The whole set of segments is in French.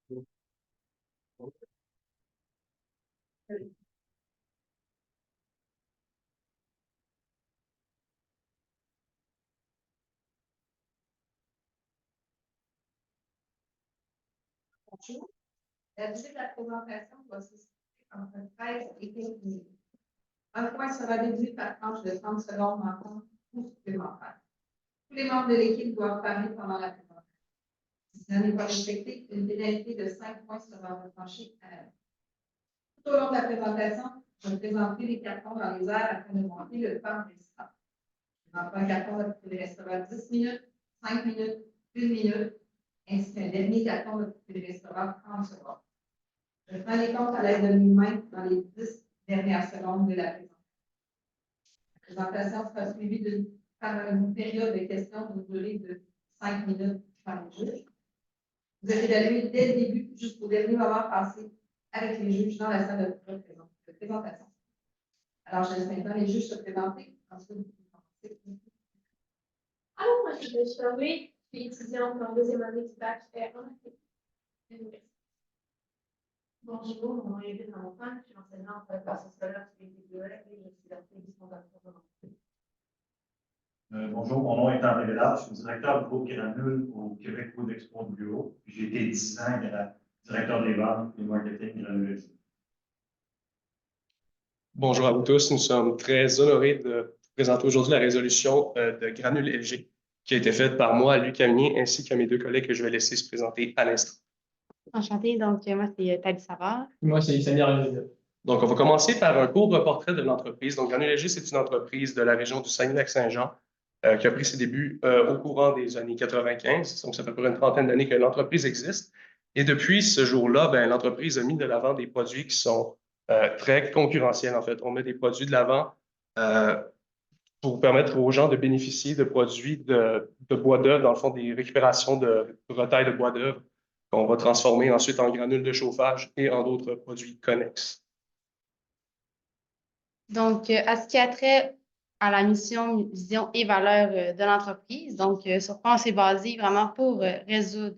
La visite de la présentation va s'expliquer entre 13 et 15 minutes. Un point sera déduit par tranche de 30 secondes manquantes ou supplémentaires. Tous les membres de l'équipe doivent parler pendant la présentation. Si ce n'est pas respecté, une pénalité de 5 points sera retranchée à la fin. Tout au long de la présentation, je vais présenter les cartons dans les airs afin de monter le temps restant. Un carton de restera 10 minutes, 5 minutes, 1 minute, ainsi qu'un dernier carton de restera 30 secondes. Je prends les comptes à l'aide de mes mains dans les 10 dernières secondes de la présentation. La présentation sera suivie par une période de questions d'une durée de 5 minutes par le juge. Vous êtes évalué dès le début jusqu'au dernier moment passé avec les juges dans la salle de présentation. Alors, je laisse maintenant les juges se présenter. Ensuite, vous pouvez commencer. Alors, moi, je suis Charlie, je suis étudiante en deuxième année du bac en Afrique. Bonjour, mon nom est Evelyne Montagne, je suis enseignante en classe scolaire sur les TPE et je suis l'artiste du fondateur de Bonjour, mon nom est André Villard, je suis directeur du groupe Granule au Québec Food Expo de Bureau. J'ai été 10 ans directeur des ventes et marketing Granule. Bonjour à vous tous, nous sommes très honorés de présenter aujourd'hui la résolution de Granule LG qui a été faite par moi, Luc Caminier, ainsi qu'à mes deux collègues que je vais laisser se présenter à l'instant. Enchantée, donc moi c'est Thalie Savard. Moi, c'est Samir Al-Jazir. Donc, on va commencer par un court portrait de l'entreprise. Donc, Granule LG, c'est une entreprise de la région du Saguenay-Lac-Saint-Jean qui a pris ses débuts au courant des années 95. Donc, ça fait à peu près une trentaine d'années que l'entreprise existe. Et depuis ce jour-là, l'entreprise a mis de l'avant des produits qui sont très concurrentiels, en fait. On met des produits de l'avant pour permettre aux gens de bénéficier de produits de bois d'œuvre, dans le fond, des récupérations de retails de bois d'œuvre qu'on va transformer ensuite en granules de chauffage et en d'autres produits connexes. Donc, à ce qui a trait à la mission, vision et valeur de l'entreprise, donc sur quoi on s'est basé vraiment pour résoudre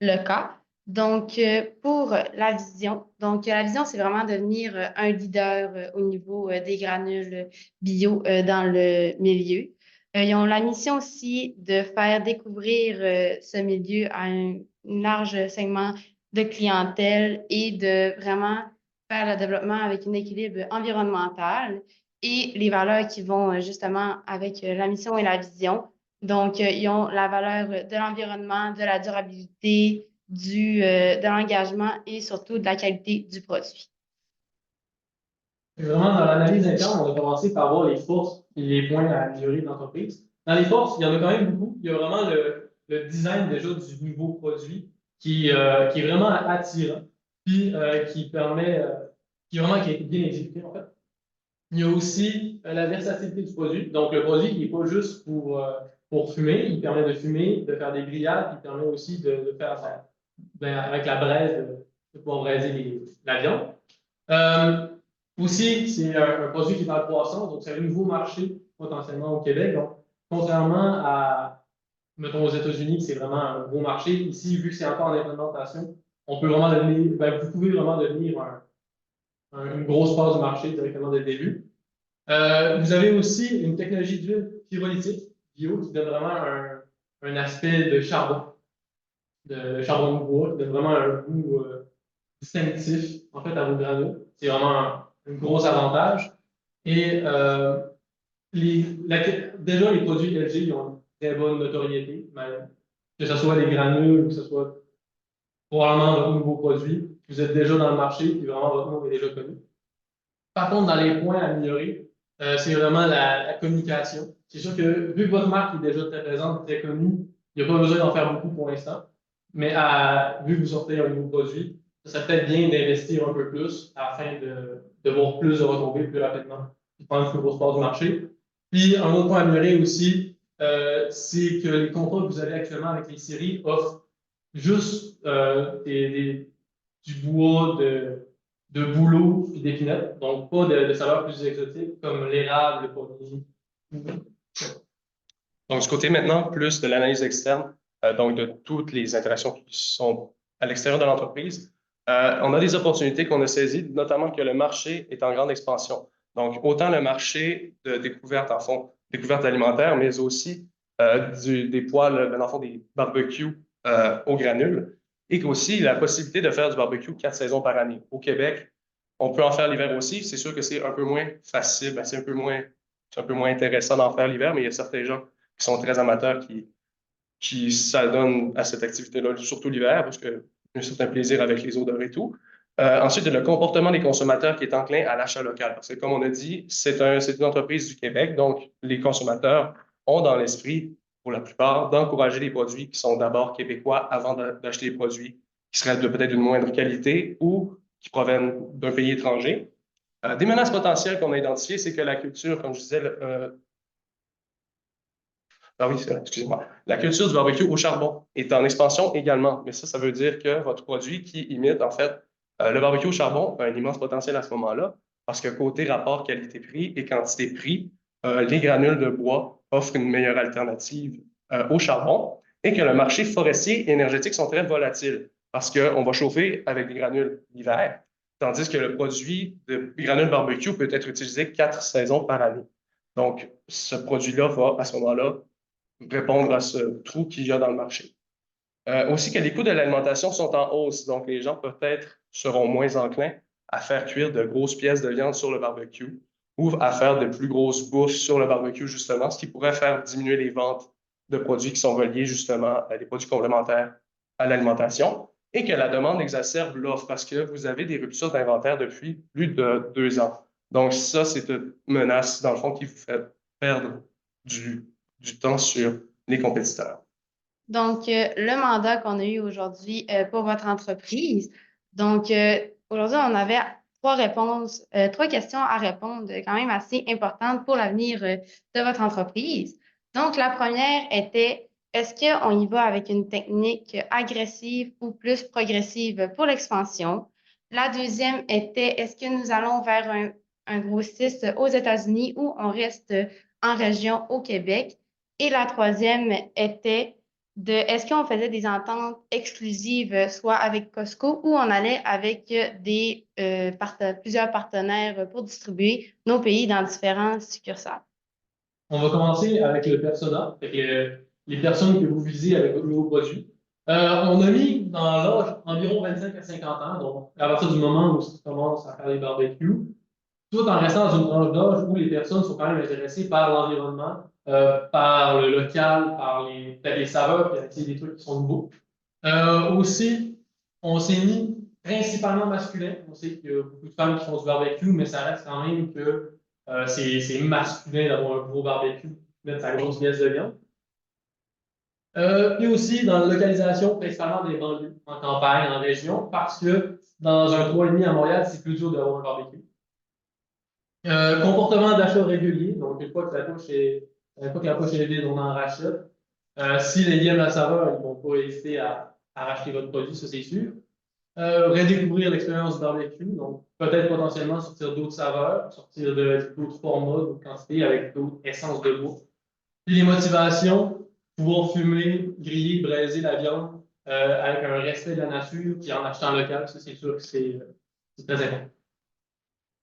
le cas. Donc, pour la vision, c'est vraiment devenir un leader au niveau des granules bio dans le milieu. Ils ont la mission aussi de faire découvrir ce milieu à un large segment de clientèle et de vraiment faire le développement avec un équilibre environnemental et les valeurs qui vont justement avec la mission et la vision. Donc, ils ont la valeur de l'environnement, de la durabilité, de l'engagement et surtout de la qualité du produit. Vraiment, dans l'analyse interne, on a commencé par voir les forces et les points à améliorer de l'entreprise. Dans les forces, il y en a quand même beaucoup. Il y a vraiment le design déjà du nouveau produit qui est vraiment attirant, puis qui permet, qui a été bien exécuté en fait. Il y a aussi la versatilité du produit. Donc, le produit qui n'est pas juste pour fumer, il permet de fumer, de faire des grillades, il permet aussi de faire avec la braise, de pouvoir braiser la viande. Aussi, c'est un produit qui est en croissance, donc c'est un nouveau marché potentiellement au Québec. Donc, contrairement à, mettons, aux États-Unis, c'est vraiment un gros marché. Ici, vu que c'est encore en implémentation, on peut vraiment vous pouvez vraiment devenir une grosse part du marché directement dès le début. Vous avez aussi une technologie d'huile pyrolytique bio qui donne vraiment un aspect de charbon de bois, qui donne vraiment un goût distinctif en fait à vos granules. C'est vraiment un gros avantage. Et déjà, les produits LG ils ont une très bonne notoriété, même, que ce soit les granules ou que ce soit probablement votre nouveau produit. Vous êtes déjà dans le marché et vraiment votre nom est déjà connu. Par contre, dans les points à améliorer, c'est vraiment la communication. C'est sûr que vu que votre marque est déjà très présente, très connue, il n'y a pas besoin d'en faire beaucoup pour l'instant. Mais vu que vous sortez un nouveau produit, ça serait peut-être bien d'investir un peu plus afin de voir plus de retombées plus rapidement et prendre une plus grosse part du marché. Puis, un autre point à améliorer aussi, c'est que les contrats que vous avez actuellement avec les séries offrent juste du bois de bouleau et d'épinette, donc pas de saveurs plus exotiques comme l'érable, le pommier. Donc, du côté maintenant, plus de l'analyse externe, donc de toutes les interactions qui sont à l'extérieur de l'entreprise, on a des opportunités qu'on a saisies, notamment que le marché est en grande expansion. Donc, autant le marché de découverte, en fond, découverte alimentaire, mais aussi des poêles, dans le fond, des barbecues au granule, et qu'aussi la possibilité de faire du barbecue 4 saisons par année. Au Québec, on peut en faire l'hiver aussi. C'est sûr que c'est un peu moins facile, ben, c'est un peu moins intéressant d'en faire l'hiver, mais il y a certains gens qui sont très amateurs qui s'adonnent à cette activité-là, surtout l'hiver, parce qu'il y a un certain plaisir avec les odeurs et tout. Ensuite, il y a le comportement des consommateurs qui est enclin à l'achat local. Parce que, comme on a dit, c'est une entreprise du Québec, donc les consommateurs ont dans l'esprit, pour la plupart, d'encourager les produits qui sont d'abord québécois avant d'acheter des produits qui seraient de peut-être d'une moindre qualité ou qui proviennent d'un pays étranger. Des menaces potentielles qu'on a identifiées, c'est que la culture, comme je disais, ah oui, excusez-moi. La culture du barbecue au charbon est en expansion également. Mais ça veut dire que votre produit qui imite, en fait, le barbecue au charbon a un immense potentiel à ce moment-là, parce que côté rapport qualité-prix et quantité-prix, les granules de bois offrent une meilleure alternative au charbon et que le marché forestier et énergétique sont très volatiles, parce qu'on va chauffer avec des granules l'hiver, tandis que le produit de granules barbecue peut être utilisé 4 saisons par année. Donc, ce produit-là va, à ce moment-là, répondre à ce trou qu'il y a dans le marché. Aussi que les coûts de l'alimentation sont en hausse, donc les gens peut-être seront moins enclins à faire cuire de grosses pièces de viande sur le barbecue ou à faire de plus grosses bouffes sur le barbecue, justement, ce qui pourrait faire diminuer les ventes de produits qui sont reliés justement à des produits complémentaires à l'alimentation et que la demande exacerbe l'offre parce que vous avez des ruptures d'inventaire depuis plus de 2 ans. Donc ça, c'est une menace, dans le fond, qui vous fait perdre du temps sur les compétiteurs. Donc, le mandat qu'on a eu aujourd'hui pour votre entreprise. Donc, aujourd'hui, on avait 3 questions à répondre quand même assez importantes pour l'avenir de votre entreprise. Donc, la première était, est-ce qu'on y va avec une technique agressive ou plus progressive pour l'expansion? La deuxième était, est-ce que nous allons vers un grossiste aux États-Unis ou on reste en région au Québec? Et la troisième était, est-ce qu'on faisait des ententes exclusives, soit avec Costco ou on allait avec plusieurs partenaires pour distribuer nos pays dans différents succursales? On va commencer avec le persona, avec les personnes que vous visez avec votre nouveau produit. On a mis dans l'âge environ 25 à 50 ans, donc à partir du moment où ça commence à faire des barbecues, tout en restant dans une tranche d'âge où les personnes sont quand même intéressées par l'environnement, par le local, par peut-être les saveurs, puis des trucs qui sont nouveaux. Aussi, on s'est mis principalement masculin. On sait qu'il y a beaucoup de femmes qui font du barbecue, mais ça reste quand même que c'est masculin d'avoir un gros barbecue, mettre sa grosse pièce de viande. Puis aussi dans la localisation, principalement des banlieues, en campagne, en région, parce que dans un 3,5 à Montréal, c'est plus dur d'avoir un barbecue. Comportement d'achat régulier, donc une fois que la poche est vide, on en rachète. Si les aiment la saveur, ils ne vont pas hésiter à racheter votre produit, ça c'est sûr. Redécouvrir l'expérience du barbecue, donc peut-être potentiellement sortir d'autres saveurs, sortir d'autres formats, d'autres quantités avec d'autres essences de bois. Puis les motivations, pouvoir fumer, griller, braiser la viande avec un respect de la nature, puis en achetant local, ça c'est sûr que c'est très important.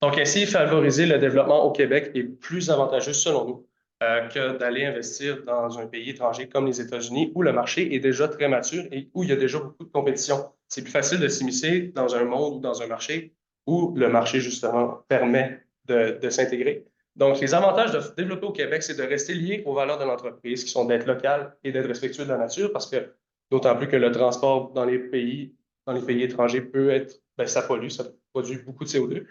Donc, ainsi, favoriser le développement au Québec est plus avantageux, selon nous, que d'aller investir dans un pays étranger comme les États-Unis, où le marché est déjà très mature et où il y a déjà beaucoup de compétition. C'est plus facile de s'immiscer dans un monde ou dans un marché où le marché, justement, permet de s'intégrer. Donc, les avantages de développer au Québec, c'est de rester lié aux valeurs de l'entreprise, qui sont d'être local et d'être respectueux de la nature, parce que d'autant plus que le transport dans les pays étrangers peut être, ben, ça pollue, ça produit beaucoup de CO2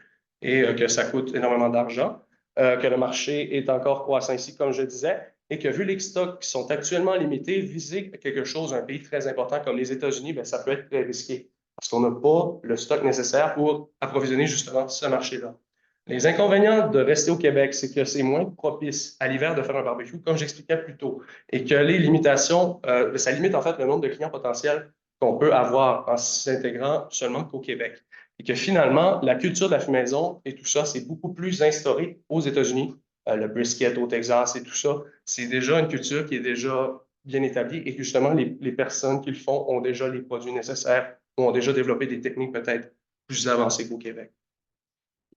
et que ça coûte énormément d'argent, que le marché est encore croissant ici, comme je disais, et que vu les stocks qui sont actuellement limités, viser quelque chose, un pays très important comme les États-Unis, bien, ça peut être très risqué parce qu'on n'a pas le stock nécessaire pour approvisionner justement ce marché-là. Les inconvénients de rester au Québec, c'est que c'est moins propice à l'hiver de faire un barbecue, comme j'expliquais plus tôt, et que les limitations, ça limite en fait le nombre de clients potentiels qu'on peut avoir en s'intégrant seulement qu'au Québec. Et que finalement, la culture de la fumaison et tout ça, c'est beaucoup plus instauré aux États-Unis. Le brisket au Texas et tout ça, c'est déjà une culture qui est déjà bien établi et que justement, les personnes qui le font ont déjà les produits nécessaires ou ont déjà développé des techniques peut-être plus avancées qu'au Québec.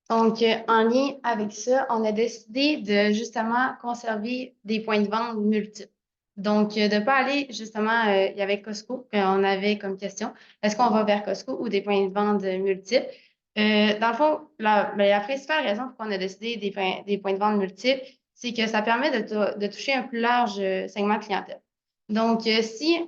Donc, en lien avec ça, on a décidé de justement conserver des points de vente multiples. Donc, de ne pas aller justement, il y avait Costco qu'on avait comme question. Est-ce qu'on va vers Costco ou des points de vente multiples? Dans le fond, la principale raison pour qu'on a décidé des points de vente multiples, c'est que ça permet de toucher un plus large segment de clientèle. Donc, si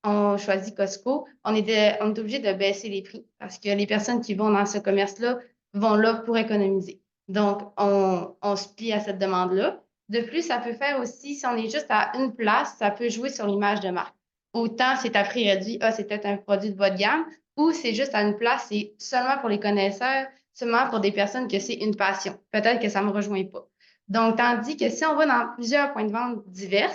on choisit Costco, on est obligé de baisser les prix parce que les personnes qui vont dans ce commerce-là vont là pour économiser. Donc, on se plie à cette demande-là. De plus, ça peut faire aussi, si on est juste à une place, ça peut jouer sur l'image de marque. Autant c'est à prix réduit, c'est peut-être un produit de bas de gamme, ou c'est juste à une place, c'est seulement pour les connaisseurs, seulement pour des personnes que c'est une passion. Peut-être que ça ne me rejoint pas. Donc, tandis que si on va dans plusieurs points de vente divers,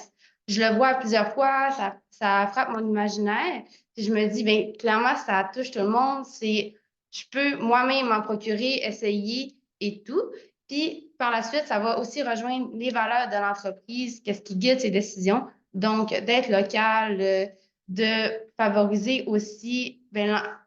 je le vois plusieurs fois, ça frappe mon imaginaire, puis je me dis, bien, clairement, ça touche tout le monde, je peux moi-même m'en procurer, essayer et tout. Puis, par la suite, ça va aussi rejoindre les valeurs de l'entreprise, qu'est-ce qui guide ses décisions. Donc, d'être local, de favoriser aussi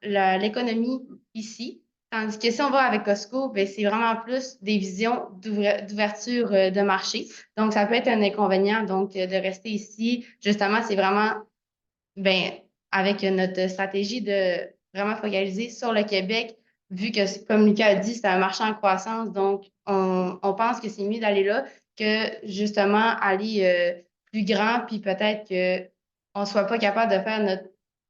l'économie ici. Tandis que si on va avec Costco, ben, c'est vraiment plus des visions d'ouverture de marché. Donc, ça peut être un inconvénient. Donc, de rester ici, justement, c'est vraiment ben, avec notre stratégie de vraiment focaliser sur le Québec, vu que, comme Lucas a dit, c'est un marché en croissance. Donc, on pense que c'est mieux d'aller là que justement aller plus grand, puis peut-être qu'on ne soit pas capable de faire notre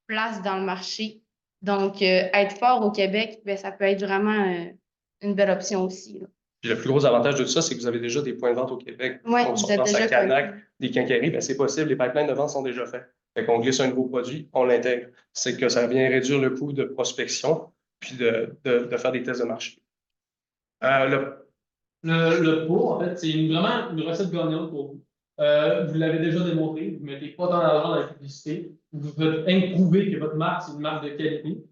place dans le marché. Donc, être fort au Québec, ben, ça peut être vraiment une belle option aussi, là. Puis le plus gros avantage de tout ça, c'est que vous avez déjà des points de vente au Québec. Oui, Donc, si vous on êtes pense à déjà Canac, connu. des quincailleries, ben, c'est possible, les pipelines de vente sont déjà faits. Fait qu'on glisse un nouveau produit, on l'intègre. C'est que ça vient réduire le coût de prospection, puis de faire des tests de marché. Le pot, en fait, c'est vraiment une recette gagnante pour vous. Vous l'avez déjà démontré, vous ne mettez pas tant d'argent dans la publicité, vous faites prouver que votre marque, c'est une marque de qualité,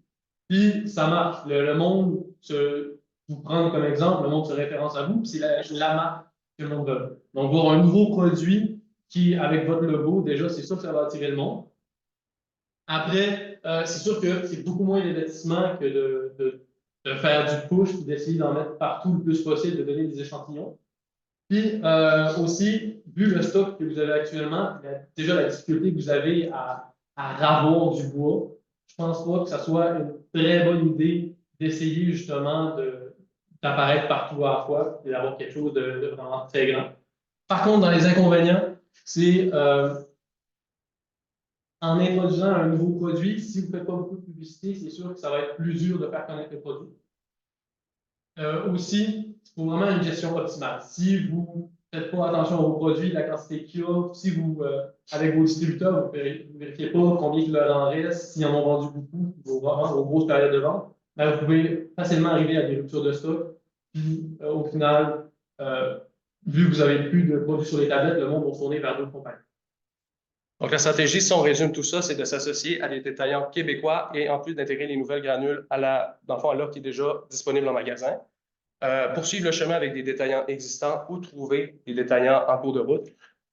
puis ça marche. Le monde vous prend comme exemple, le monde se référence à vous, puis c'est la marque que le monde veut. Donc, voir un nouveau produit qui, avec votre logo, déjà, c'est sûr que ça va attirer le monde. Après, c'est sûr que c'est beaucoup moins d'investissement que de faire du push et d'essayer d'en mettre partout le plus possible, de donner des échantillons. Puis aussi, vu le stock que vous avez actuellement, déjà la difficulté que vous avez à ravoir du bois, je pense pas que ça soit une très bonne idée d'essayer justement d'apparaître partout à la fois et d'avoir quelque chose de vraiment très grand. Par contre, dans les inconvénients, c'est en introduisant un nouveau produit, si vous ne faites pas beaucoup de publicité, c'est sûr que ça va être plus dur de faire connaître le produit. Aussi, il faut vraiment une gestion optimale. Si vous ne faites pas attention à vos produits, la quantité qu'il y a, si vous, avec vos distributeurs, vous ne vérifiez pas combien il leur en reste, s'ils en ont vendu beaucoup, vos grosses périodes de vente, ben, vous pouvez facilement arriver à des ruptures de stock. Puis, au final, vu que vous n'avez plus de produits sur les tablettes, le monde va se tourner vers d'autres compagnies. Donc, la stratégie, si on résume tout ça, c'est de s'associer à des détaillants québécois et en plus d'intégrer les nouvelles granules dans le fond, à l'offre qui est déjà disponible en magasin. Poursuivre le chemin avec des détaillants existants ou trouver des détaillants en cours de route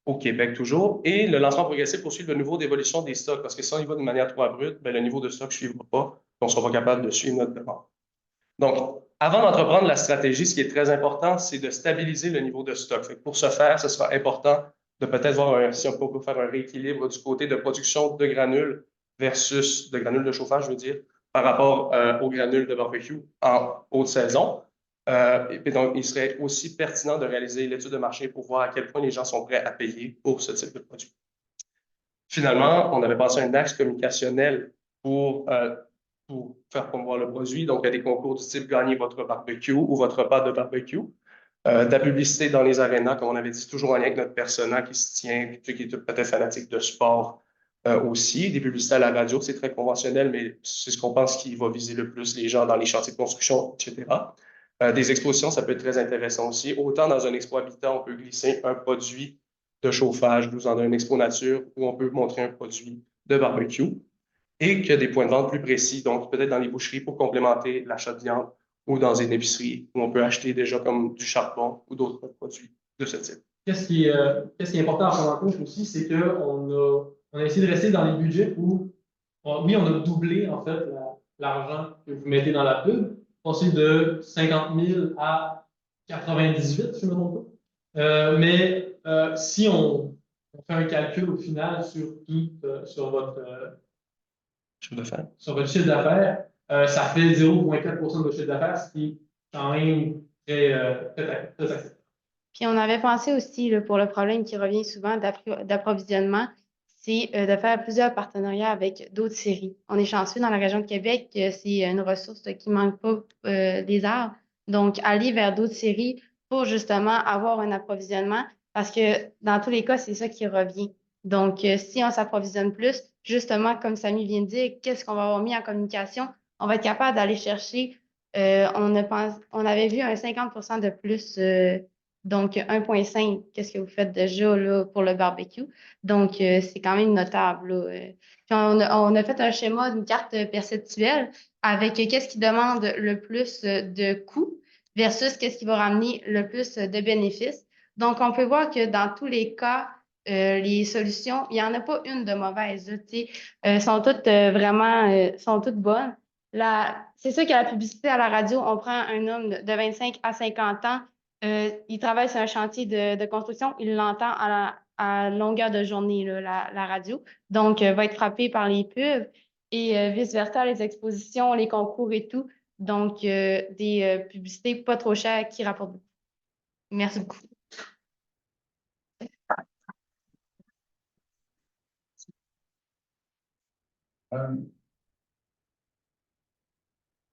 au Québec toujours. Et le lancement progressif poursuit le niveau d'évolution des stocks parce que si on y va de manière trop abrupte, ben, le niveau de stock ne suivra pas et on ne sera pas capable de suivre notre demande. Donc, avant d'entreprendre la stratégie, ce qui est très important, c'est de stabiliser le niveau de stock. Fait que pour ce faire, ce sera important de peut-être voir si on peut faire un rééquilibre du côté de production de granules versus de granules de chauffage, je veux dire, par rapport aux granules de barbecue en haute saison. Et donc, il serait aussi pertinent de réaliser l'étude de marché pour voir à quel point les gens sont prêts à payer pour ce type de produit. Finalement, on avait passé un axe communicationnel pour faire promouvoir le produit. Donc, il y a des concours du type Gagner votre barbecue ou votre repas de barbecue. De la publicité dans les arénas, comme on avait dit, toujours en lien avec notre persona qui se tient, qui est peut-être fanatique de sport aussi. Des publicités à la radio, c'est très conventionnel, mais c'est ce qu'on pense qui va viser le plus les gens dans les chantiers de construction, etc. Des expositions, ça peut être très intéressant aussi. Autant dans un expo habitat, on peut glisser un produit de chauffage, nous en un expo nature, où on peut montrer un produit de barbecue, et que des points de vente plus précis, donc peut-être dans les boucheries pour complémenter l'achat de viande, ou dans une épicerie où on peut acheter déjà comme du charbon ou d'autres produits de ce type. Qu'est-ce qui est important à prendre en compte aussi, c'est qu'on a on a essayé de rester dans les budgets où, oui, on a doublé, en fait, l'argent que vous mettez dans la pub, passer de 50 000 à 98, si je ne me trompe pas. Mais si on fait un calcul au final sur tout, Chiffre d'affaires. sur votre chiffre d'affaires, ça fait 0,4% de votre chiffre d'affaires, ce qui est quand même très acceptable. Puis on avait pensé aussi, là, pour le problème qui revient souvent d'approvisionnement, c'est de faire plusieurs partenariats avec d'autres séries. On est chanceux dans la région de Québec, c'est une ressource qui ne manque pas des arbres. Donc, aller vers d'autres séries pour justement avoir un approvisionnement, parce que dans tous les cas, c'est ça qui revient. Donc, si on s'approvisionne plus, justement, comme Samy vient de dire, qu'est-ce qu'on va avoir mis en communication? On va être capable d'aller chercher, on avait vu un 50% de plus. Donc, 1,5, qu'est-ce que vous faites déjà là, pour le barbecue? Donc, c'est quand même notable, là. Puis, on a fait un schéma d'une carte perceptuelle avec qu'est-ce qui demande le plus de coûts versus qu'est-ce qui va ramener le plus de bénéfices. Donc, on peut voir que dans tous les cas, les solutions, il n'y en a pas une de mauvaise, là, tu sais. Sont toutes sont toutes bonnes. C'est sûr que la publicité à la radio, on prend un homme de 25 à 50 ans, il travaille sur un chantier de construction, il l'entend à longueur de journée, là, la radio. Donc, va être frappé par les pubs et vice-versa, les expositions, les concours et tout. Donc, des publicités pas trop chères qui rapportent beaucoup. Merci beaucoup.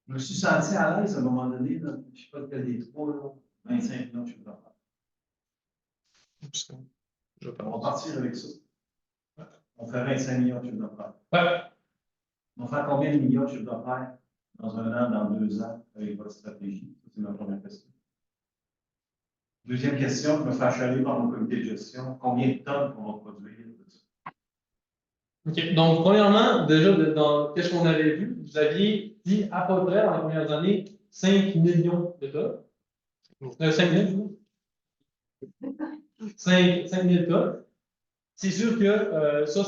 Je me suis senti à l'aise à un moment donné, là, je ne sais pas lequel des trois, là, 25 millions de chiffre d'affaires. Je On va pense. partir avec ça. On fait 25 millions de chiffre d'affaires. Ouais. On va faire combien de millions de chiffre d'affaires dans un an, dans 2 ans, avec votre stratégie? Ça, c'est ma première question. Deuxième question, je me fais achaler par mon comité de gestion. Combien de tonnes on va produire? OK. Donc, premièrement, déjà, qu'est-ce qu'on avait vu? Vous aviez dit à peu près dans les premières années 5 millions de tonnes. 5 000, 5 000 tonnes. C'est sûr que ça,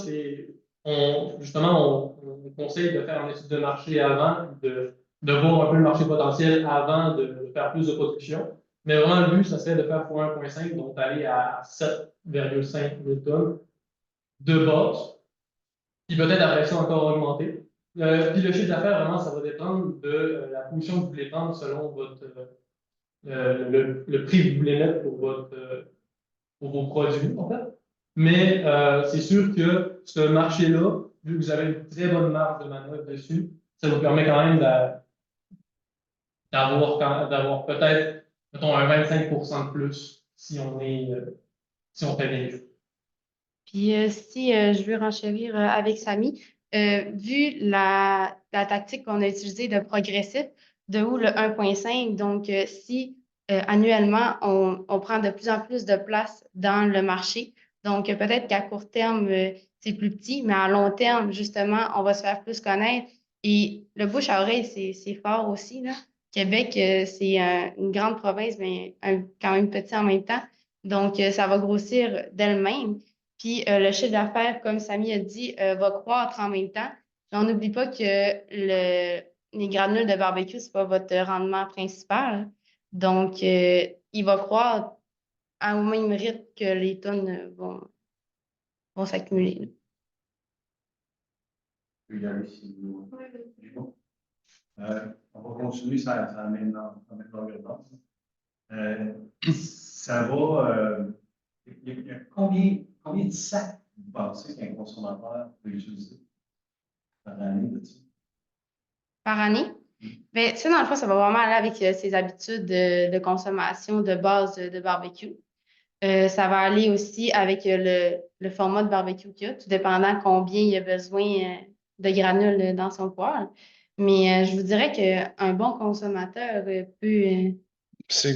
justement, on conseille de faire une étude de marché avant, de voir un peu le marché potentiel avant de faire plus de production. Mais vraiment, le but, ça serait de faire pour 1,5, donc aller à 7,5 000 tonnes de base. Puis peut-être après ça encore augmenter. Puis le chiffre d'affaires, vraiment, ça va dépendre de la position que vous voulez prendre selon le prix que vous voulez mettre pour vos produits, en fait. Mais c'est sûr que ce marché-là, vu que vous avez une très bonne marge de manœuvre dessus, ça vous permet quand même d'avoir peut-être, mettons, un 25% de plus si on fait bien les choses. Puis si je veux renchérir avec Samy, vu la tactique qu'on a utilisée de progressif, de où le 1,5, donc si annuellement on prend de plus en plus de place dans le marché, donc peut-être qu'à court terme c'est plus petit, mais à long terme, justement, on va se faire plus connaître. Et le bouche à oreille, c'est fort aussi, là. Québec, c'est une grande province, mais quand même petit en même temps. Donc, ça va grossir d'elle-même. Puis le chiffre d'affaires, comme Samy a dit, va croître en même temps. Mais on n'oublie pas que les granules de barbecue, ce n'est pas votre rendement principal. Donc, il va croître au même rythme que les tonnes vont s'accumuler. Je vais y aller si vous on va continuer sur la même longueur d'onde. Ça va. Il y a combien de sacs vous pensez qu'un consommateur peut utiliser par année de ça? Par année? Mais ça, dans le fond, ça va vraiment aller avec ses habitudes de consommation de base de barbecue. Ça va aller aussi avec le format de barbecue qu'il y a, tout dépendant combien il a besoin de granules dans son poêle. Mais je vous dirais qu'un bon consommateur peut. C'est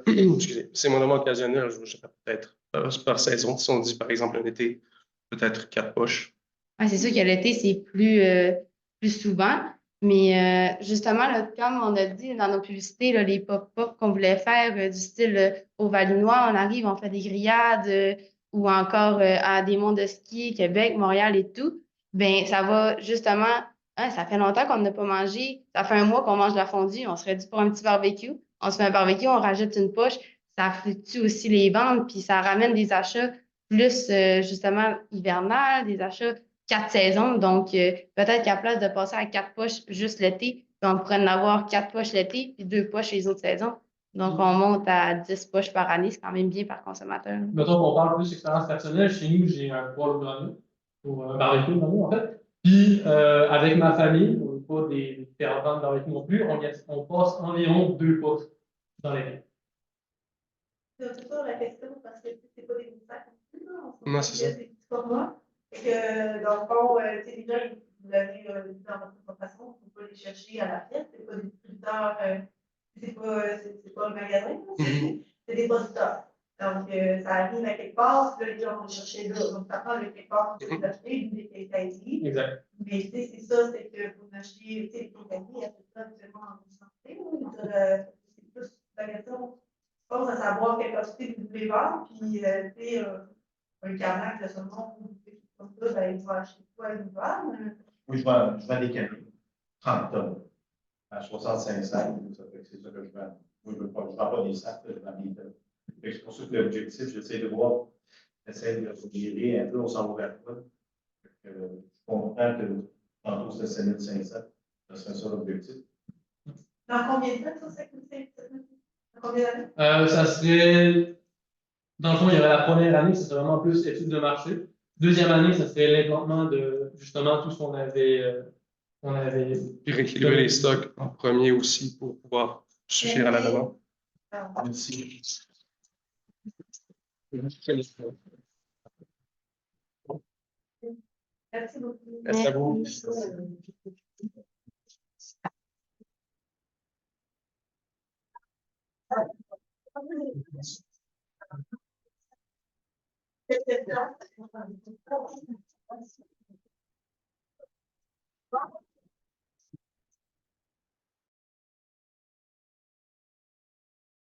excusez, c'est moins occasionnel, je dirais peut-être par saison. Si on dit par exemple un été, peut-être 4 poches. Ouais, c'est sûr que l'été, c'est plus souvent. Mais justement, là, comme on a dit dans nos publicités, là, les pop-up qu'on voulait faire du style au Valinois, on arrive, on fait des grillades, ou encore à des monts de ski, Québec, Montréal et tout, ben ça va justement, hein, ça fait longtemps qu'on n'a pas mangé, ça fait un mois qu'on mange de la fondue, on serait dû pour un petit barbecue. On se fait un barbecue, on rajoute une poche, ça fluctue aussi les ventes, puis ça ramène des achats plus justement hivernal, des achats 4 saisons. Donc, peut-être qu'à place de passer à 4 poches juste l'été, ben, on pourrait en avoir 4 poches l'été, puis 2 poches les autres saisons. Donc, on monte à 10 poches par année, c'est quand même bien par consommateur. Mettons qu'on parle plus d'expérience personnelle. Chez nous, j'ai un poêle au granit, pour barbecue, vraiment, en fait. Puis, avec ma famille, on n'est pas des fervents de barbecue non plus, on passe environ 2 poches dans l'année. C'est toujours la question parce que c'est pas des sacs non plus, Non, c'est ça. des petits formats. Et que dans le fond, tu sais, les gens, vous l'avez dit dans votre façon, il ne faut pas les chercher à la pièce, c'est pas des distributeurs, c'est pas un magasin, c'est des producteurs. Donc, ça arrive à quelque part, puis là, les gens vont les chercher là. Donc, ça prend le quelque part pour les acheter, vous les quincailleries. Exact. Mais tu sais, c'est ça, c'est que vous achetez, tu sais, les quincailleries, elles font ça actuellement en santé. C'est plus la question. Je pense à savoir quelle quantité vous voulez vendre, puis tu sais, un carnac de saumon ou des choses comme ça, ben, il va acheter quoi, il va vendre. Oui, je vends des canons, 30 tonnes, à 65 sacs, ça fait que c'est ça que je vends. Moi, je ne vends pas des sacs, je vends des tonnes. Fait que c'est pour ça que l'objectif, j'essaie de voir, j'essaie de gérer un peu, on s'en va vers quoi. Je comprends que tantôt c'était 7500, ça serait ça l'objectif. Dans combien de temps ça, ça coûte? Dans combien d'années? Ça serait, dans le fond, il y aurait la première année, ça serait vraiment plus étude de marché. Deuxième année, ça serait l'implantement de justement tout ce qu'on avait. Puis rééquilibrer les stocks en premier aussi pour pouvoir suffire à la demande. Merci. Merci beaucoup. Merci à vous. Merci.